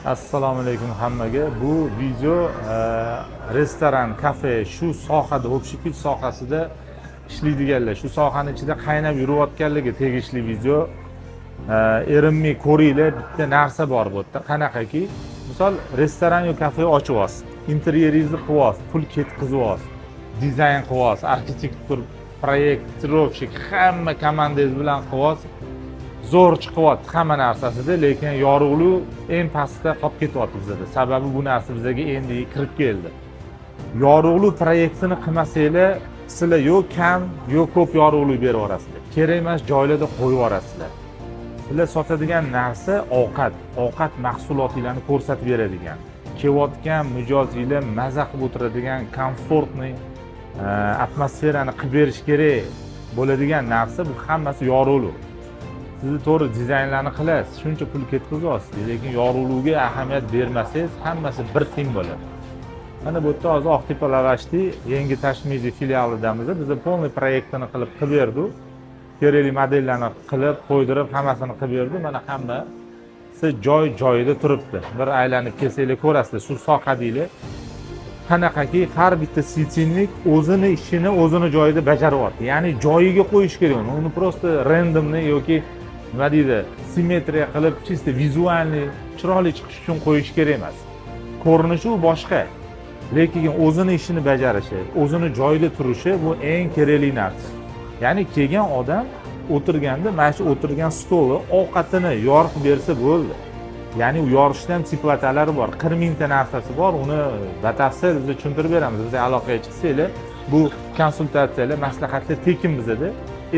Assalomu alaykum hammaga. Bu video restoran, kafe, shu sohada, общепит sohasida ishlaydiganlar, shu sohaning ichida qaynab yurayotganlarga tegishli video. Erinmay ko'ringlar, bitta narsa bor bu yerda. Qanaqaki, misol restoran yo kafe ochib olasiz, interyeringizni qilib olasiz, pul ketkizib olasiz, dizayn qilib olasiz, arxitektor, proyektirovщик hamma komandangiz bilan qilib olasiz. Zo'r chiqyapti hamma narsasida, lekin yorug'lik eng pastda qolib ketyapti bizda. Sababi bu narsa bizga endi kirib keldi. Yorug'lik proyektini qilmasanglar, sizlar yo kam, yo ko'p yorug'lik berib yuborasizlar. Kerak emas joylarda qo'yib yuborasizlar. Sizlar sotadigan narsa ovqat mahsulotlarini ko'rsatib beradigan, kelayotgan mijozinglar maza qilib o'tiradigan, komfortni atmosferani qilib berish kerak bo'ladigan narsa, bu hammasi yorug'lik. Siz to'g'ri dizaynlarni qilasiz, shuncha pul ketkazyapsiz, lekin yorug'likka ahamiyat bermasangiz, hammasi bir teng bo'ladi. Mana bu yerda hozir Oqtepa Lavashti yangi Tashmizi filialidamiz. Biz полный proyektini qilib berdik. Kerakli modellarni qilib, qo'ydirib, hammasini qilib berdik. Mana hammasi joy-joyida turibdi. Bir aylanib kelsanglar ko'rasizlar, shu sohadinglar. Qanaqaki har bitta sitsinlik o'zini ishini o'zini joyida bajaryapti. Ya'ni joyiga qo'yish kerak uni. Uni просто randomni yoki nima deydi, simmetriya qilib, chista vizualni chiroyli chiqish uchun qo'yish kerak emas. Ko'rinishi u boshqa. Lekin o'zini ishini bajarishi, o'zini joyida turishi bu eng kerakli narsa. Ya'ni kelgan odam o'tirganda, mana shu o'tirgan stoli ovqatini yorib bersa bo'ldi. Ya'ni u yorishda ham sifatlari bor, 40 mingta narsasi bor. Uni batafsil biz tushuntirib beramiz. Bizga aloqaga chiqsanglar, bu konsultatsiyalar, maslahatlar tekin bizda.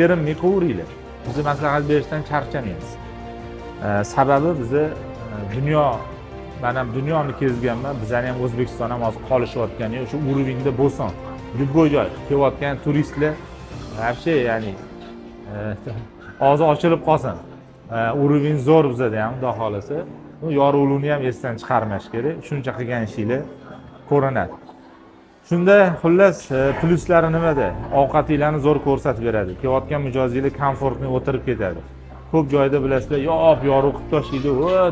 Erinmay qo'yinglar. Biz maslahat berishdan charchamaymiz. Sababi bizni men ham dunyoni kezganman. Bizlar ham O'zbekiston ham hozir qolishayotgani, o'sha уровеньda bo'lsin. Любой joy kelayotgan turistlar вообще, ya'ni og'zi ochilib qolsin. Уровень zo'r bizda ham, xudo xolasa. Bu yorug'likni ham esdan chiqarmash kerak. Shuncha qilgan ishinglar ko'rinadi. Shunda xullas plyuslari nimada? Ovqatinglarni zo'r ko'rsatib beradi. Kelayotgan mijozinglar komfortni o'tirib ketadi. Ko'p joyda bilasizlar, yorug' qilib tashlaydi.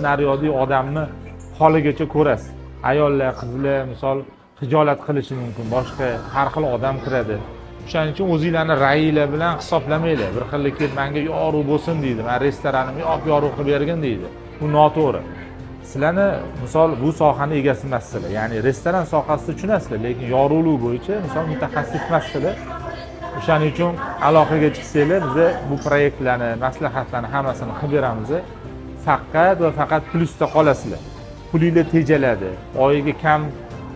Nariyodagi odamni holigacha ko'rasiz. Ayollar, qizlar misol hijolat qilishi mumkin. Boshqa har xil odam kiradi. O'shaning uchun o'zingizlarni ra'yinglar bilan hisoblamanglar. Bir xillik kelib menga yorug' bo'lsin deydi. Men restoranimni yorug' qilib bergin deydi. Bu noto'g'ri. Sizlarni misol bu sohaning egasi emassizlar. Ya'ni restoran sohasida tushunasizlar, lekin yorug'lik bo'yicha misol mutaxassis emassizlar. O'shaning uchun aloqaga chiqsanglar, biz bu proyektlarni, maslahatlarni hammasini qilib beramiz. Faqat plyusda qolasizlar. Pulinglar tejaladi. Oyiga kam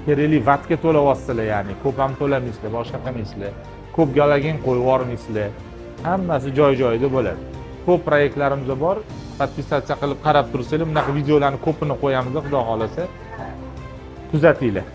kerakli vatga to'layapsizlar, ya'ni ko'p ham to'lamaysizlar, boshqa qilmaysizlar. Ko'p galagin qo'yib yubormaysizlar. Hammasi joy-joyida bo'ladi. Ko'p proyektlarimiz bor. Podpisatsiya qilib qarab tursanglar, bunaqa videolarni ko'pini qo'yamiz, xudo xolasa. Kuzatinglar.